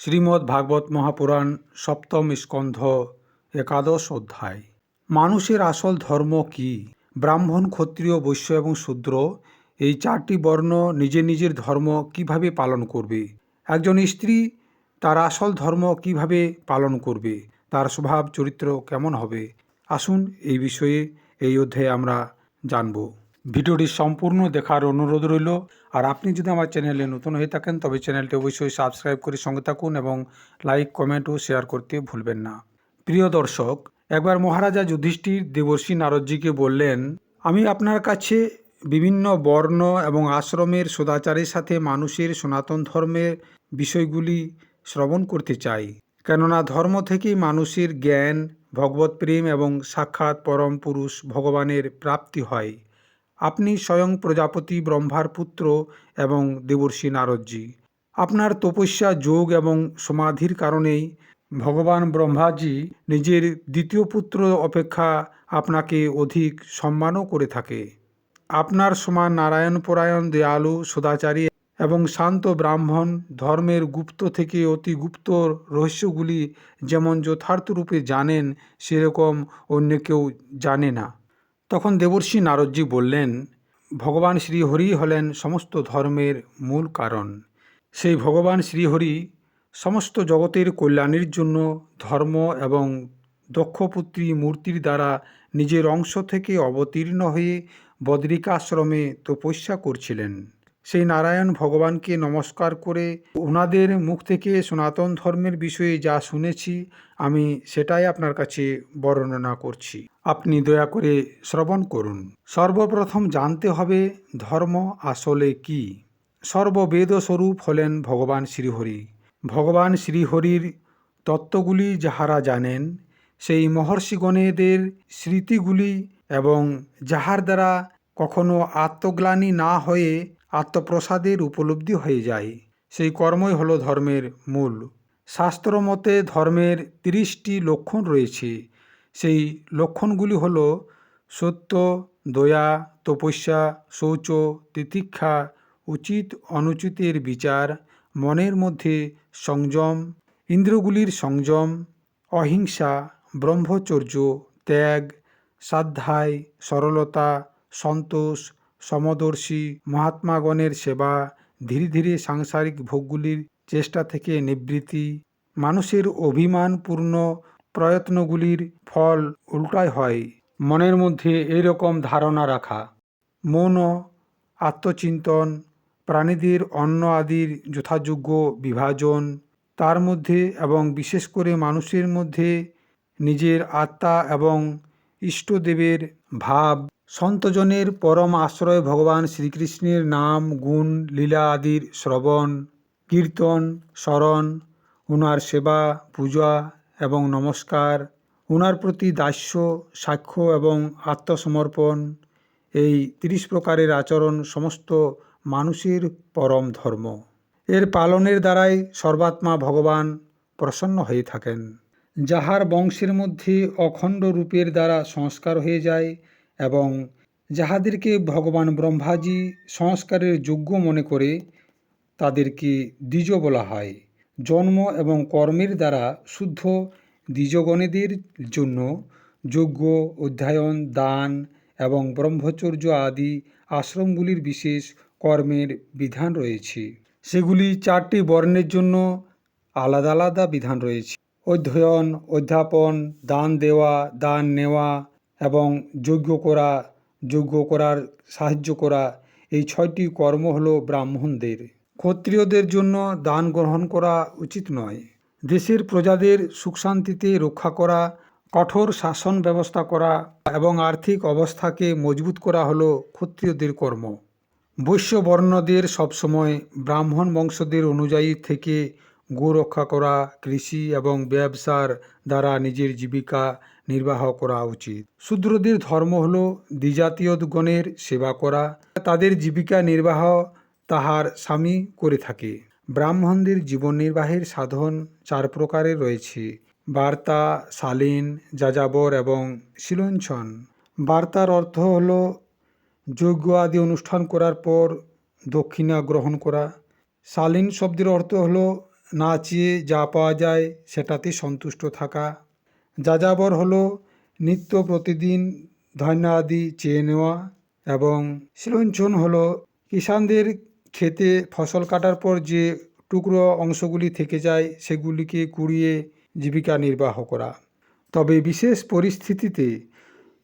শ্রীমদ্ ভাগবত মহাপুরাণ সপ্তম স্কন্ধ একাদশ অধ্যায়। মানুষের আসল ধর্ম কি? ব্রাহ্মণ, ক্ষত্রিয়, বৈশ্য এবং শূদ্র এই চারটি বর্ণ নিজের নিজের ধর্ম কিভাবে পালন করবে? একজন স্ত্রী তার আসল ধর্ম কিভাবে পালন করবে? তার স্বভাব চরিত্র কেমন হবে? আসুন এই বিষয়ে এই অধ্যায়ে আমরা জানব। ভিডিওটি সম্পূর্ণ দেখার অনুরোধ রইল। আর আপনি যদি আমার চ্যানেলে নতুন হয়ে থাকেন তবে চ্যানেলটি অবশ্যই সাবস্ক্রাইব করে সঙ্গে থাকুন এবং লাইক, কমেন্ট ও শেয়ার করতে ভুলবেন না। প্রিয় দর্শক, একবার মহারাজা যুধিষ্ঠির দেবর্ষি নারদজিকে বললেন, আমি আপনার কাছে বিভিন্ন বর্ণ এবং আশ্রমের সদাচারের সাথে মানুষের সনাতন ধর্মের বিষয়গুলি শ্রবণ করতে চাই। কেননা ধর্ম থেকেই মানুষের জ্ঞান, ভগবত প্রেম এবং সাক্ষাৎ পরম পুরুষ ভগবানের প্রাপ্তি হয়। আপনি স্বয়ং প্রজাপতি ব্রহ্মার পুত্র এবং দেবর্ষি নারদজি। আপনার তপস্যা, যোগ এবং সমাধির কারণেই ভগবান ব্রহ্মাজি নিজের দ্বিতীয় পুত্র অপেক্ষা আপনাকে অধিক সম্মানও করে থাকে। আপনার সমান নারায়ণপরায়ণ, দয়ালু, সদাচারী এবং শান্ত ব্রাহ্মণ ধর্মের গুপ্ত থেকে অতি গুপ্ত রহস্যগুলি যেমন যথার্থরূপে জানেন, সেরকম অন্য কেউ জানে না। তখন দেবর্ষি নারদজি বললেন, ভগবান শ্রীহরি হলেন সমস্ত ধর্মের মূল কারণ। সেই ভগবান শ্রীহরি সমস্ত জগতের কল্যাণের জন্য ধর্ম এবং দক্ষপুত্রী মূর্তির দ্বারা নিজের অংশ থেকে অবতীর্ণ হয়ে বদ্রিকাশ্রমে তপস্যা করছিলেন। সেই নারায়ণ ভগবানকে নমস্কার করে ওনাদের মুখ থেকে সনাতন ধর্মের বিষয়ে যা শুনেছি আমি সেটাই আপনার কাছে বর্ণনা করছি। আপনি দয়া করে শ্রবণ করুন। সর্বপ্রথম জানতে হবে ধর্ম আসলে কি। সর্ববেদ স্বরূপ হলেন ভগবান শ্রীহরি। ভগবান শ্রীহরির তত্ত্বগুলি যাহারা জানেন, সেই মহর্ষিগণেদের স্মৃতিগুলি এবং যাহার দ্বারা কখনো আত্মগ্লানি না হয়ে আত্মপ্রসাদের উপলব্ধি হয়ে যায়, সেই কর্মই হলো ধর্মের মূল। শাস্ত্র মতে ধর্মের 30টি লক্ষণ রয়েছে। সেই লক্ষণগুলি হল সত্য, দয়া, তপস্যা, শৌচ, তিতিক্ষা, উচিত অনুচিতের বিচার, মনের মধ্যে সংযম, ইন্দ্রিয়গুলির সংযম, অহিংসা, ব্রহ্মচর্য, ত্যাগ, স্বাধ্যায়, সরলতা, সন্তোষ, সমদর্শী, মহাত্মাগণের সেবা, ধীরে ধীরে সাংসারিক ভোগগুলির চেষ্টা থেকে নিবৃত্তি, মানুষের অভিমানপূর্ণ প্রয়ত্নগুলির ফল উল্টায় হয়, মনের মধ্যে এইরকম ধারণা রাখা, মৌন, আত্মচিন্তন, প্রাণীদের অন্ন আদির যথাযোগ্য বিভাজন, তার মধ্যে এবং বিশেষ করে মানুষের মধ্যে নিজের আত্মা এবং ইষ্টদেবের ভাব, সন্তজনের পরম আশ্রয় ভগবান শ্রীকৃষ্ণের নাম, গুণ, লীলা আদির শ্রবণ, কীর্তন, স্মরণ, ওনার সেবা, পূজা এবং নমস্কার, ওনার প্রতি দাস্য, সাক্ষ্য এবং আত্মসমর্পণ, এই 30 প্রকারের আচরণ সমস্ত মানুষের পরম ধর্ম। এর পালনের দ্বারাই সর্বাত্মা ভগবান প্রসন্ন হয়ে থাকেন। যাহার বংশের মধ্যে অখণ্ড রূপের দ্বারা সংস্কার হয়ে যায় এবং যাহাদেরকে ভগবান ব্রহ্মাজি সংস্কারের যোগ্য মনে করে, তাদেরকে দ্বিজ বলা হয়। জন্ম এবং কর্মের দ্বারা শুদ্ধ দ্বিজগণেদের জন্য যজ্ঞ, অধ্যয়ন, দান এবং ব্রহ্মচর্য আদি আশ্রমগুলির বিশেষ কর্মের বিধান রয়েছে। সেগুলি 4টি বর্ণের জন্য আলাদা আলাদা বিধান রয়েছে। অধ্যয়ন, অধ্যাপন, দান দেওয়া, দান নেওয়া এবং যজ্ঞ করার সাহায্য করা, এই 6টি কর্ম হলো ব্রাহ্মণদের। ক্ষত্রিয়দের জন্য দান গ্রহণ করা উচিত নয়। দেশের প্রজাদের সুখ শান্তিতে রক্ষা করা, কঠোর শাসন ব্যবস্থা করা এবং আর্থিক অবস্থাকে মজবুত করা হলো ক্ষত্রিয়দের কর্ম। বৈশ্য বর্ণদের সবসময় ব্রাহ্মণ বংশদের অনুযায়ী থেকে গো রক্ষা করা, কৃষি এবং ব্যবসার দ্বারা নিজের জীবিকা নির্বাহ করা উচিত। শূদ্রদের ধর্ম হল দ্বিজাতীয়গণের সেবা করা, তাদের জীবিকা নির্বাহ তাহার স্বামী করে থাকে। ব্রাহ্মণদের জীবন নির্বাহের সাধন 4 প্রকারের রয়েছে: বার্তা, শালীন, যাযাবর এবং শিলঞ্ছন। বার্তার অর্থ হল যজ্ঞ আদি অনুষ্ঠান করার পর দক্ষিণা গ্রহণ করা। শালীন শব্দের অর্থ হল না চেয়ে যা পাওয়া যায় সেটাতে সন্তুষ্ট থাকা। যাযাবর হলো নিত্য প্রতিদিন ধন্যাদি চেয়ে নেওয়া। এবং শিলঞ্চন হলো কিষানদের খেতে ফসল কাটার পর যে টুকরো অংশগুলি থেকে যায় সেগুলিকে কুড়িয়ে জীবিকা নির্বাহ করা। তবে বিশেষ পরিস্থিতিতে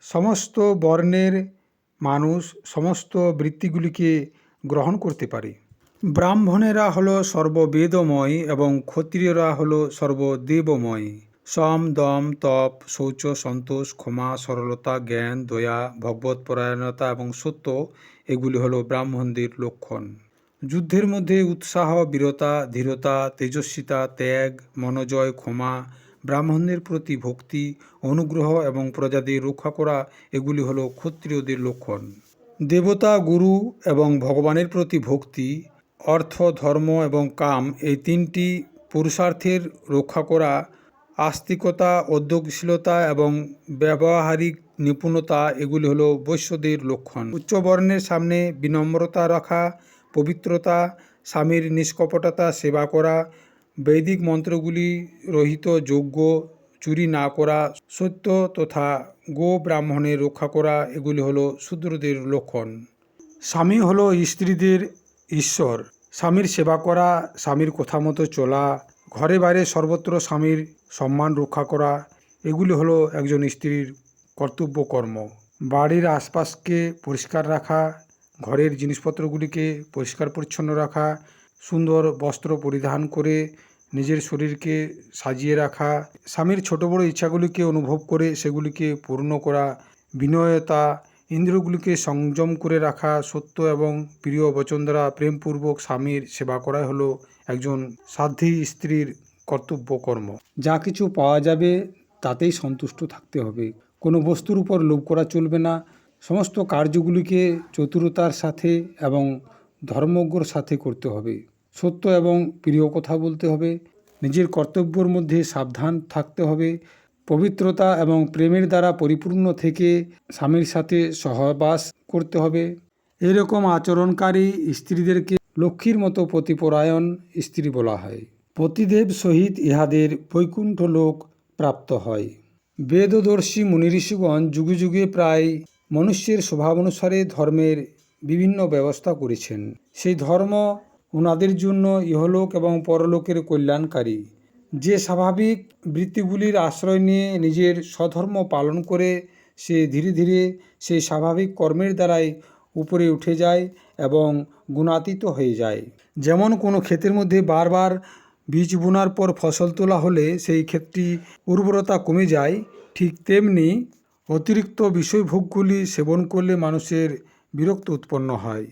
সমস্ত বর্ণের মানুষ সমস্ত বৃত্তিগুলিকে গ্রহণ করতে পারে। ব্রাহ্মণেরা হলো সর্ববেদময় এবং ক্ষত্রিয়রা হলো সর্বদেবময়। সম, দম, তপ, শৌচ, সন্তোষ, ক্ষমা, সরলতা, জ্ঞান, দয়া, ভগবৎপরায়ণতা এবং সত্য এগুলি হলো ব্রাহ্মণদের লক্ষণ। যুদ্ধের মধ্যে উৎসাহ, বীরতা, ধীরতা, তেজস্বিতা, ত্যাগ, মনোজয়, ক্ষমা, ব্রাহ্মণদের প্রতি ভক্তি, অনুগ্রহ এবং প্রজাদের রক্ষা করা এগুলি হলো ক্ষত্রিয়দের লক্ষণ। দেবতা, গুরু এবং ভগবানের প্রতি ভক্তি, অর্থ, ধর্ম এবং কাম এই তিনটি পুরুষার্থের রক্ষা করা, আস্তিকতা, উদ্যোগশীলতা এবং ব্যবহারিক নিপুণতা এগুলি হলো বৈশ্যদের লক্ষণ। উচ্চবর্ণের সামনে বিনম্রতা রাখা, পবিত্রতা, স্বামীর নিষ্কপটতা সেবা করা, বৈদিক মন্ত্রগুলি রহিত যজ্ঞ, চুরি না করা, সত্য তথা গো ব্রাহ্মণের রক্ষা করা এগুলি হলো শূদ্রদের লক্ষণ। স্বামী হলো স্ত্রীদের ঈশ্বর। স্বামীর সেবা করা, স্বামীর কথা মতো চলা, ঘরে বাইরে সর্বত্র স্বামীর সম্মান রক্ষা করা এগুলি হলো একজন স্ত্রীর কর্তব্য কর্ম। বাড়ির আশপাশকে পরিষ্কার রাখা, ঘরের জিনিসপত্রগুলিকে পরিষ্কার পরিচ্ছন্ন রাখা, সুন্দর বস্ত্র পরিধান করে নিজের শরীরকে সাজিয়ে রাখা, স্বামীর ছোট বড় ইচ্ছাগুলিকে অনুভব করে সেগুলিকে পূর্ণ করা, বিনয়তা, ইন্দ্রিয়গুলিকে সংযম করে রাখা, সত্য এবং প্রিয় বচন দ্বারা প্রেমপূর্বক স্বামীর সেবা করাই হলো একজন সাধ্বী স্ত্রীর কর্তব্য কর্ম। যা কিছু পাওয়া যাবে তাতেই সন্তুষ্ট থাকতে হবে। কোনো বস্তুর উপর লোভ করা চলবে না। সমস্ত কার্যগুলিকে চতুরতার সাথে এবং ধর্মজ্ঞর সাথে করতে হবে। সত্য এবং প্রিয় কথা বলতে হবে। নিজের কর্তব্যের মধ্যে সাবধান থাকতে হবে। পবিত্রতা এবং প্রেমের দ্বারা পরিপূর্ণ থেকে স্বামীর সাথে সহবাস করতে হবে। এরকম আচরণকারী স্ত্রীদেরকে লক্ষ্মীর মতো পতিপরায়ণ স্ত্রী বলা হয়। পতিদেব সহিত ইহাদের বৈকুণ্ঠ লোক প্রাপ্ত হয়। বেদদর্শী মুনিঋষিগণ যুগে যুগে প্রায় মনুষ্যের স্বভাব অনুসারে ধর্মের বিভিন্ন ব্যবস্থা করেছেন। সেই ধর্ম ওনাদের জন্য ইহলোক এবং পরলোকের কল্যাণকারী। যে স্বাভাবিক বৃত্তিগুলির আশ্রয় নিয়ে নিজের স্বধর্ম পালন করে সে ধীরে ধীরে সেই স্বাভাবিক কর্মের দ্বারাই উপরে উঠে যায় এবং গুণাতীত হয়ে যায়। যেমন কোনো ক্ষেতের মধ্যে বারবার বীজ বোনার পর ফসল তোলা হলে সেই ক্ষেতটি উর্বরতা কমে যায়, ঠিক তেমনি অতিরিক্ত বিষয়ভোগগুলি সেবন করলে মানুষের বিরক্ত উৎপন্ন হয়।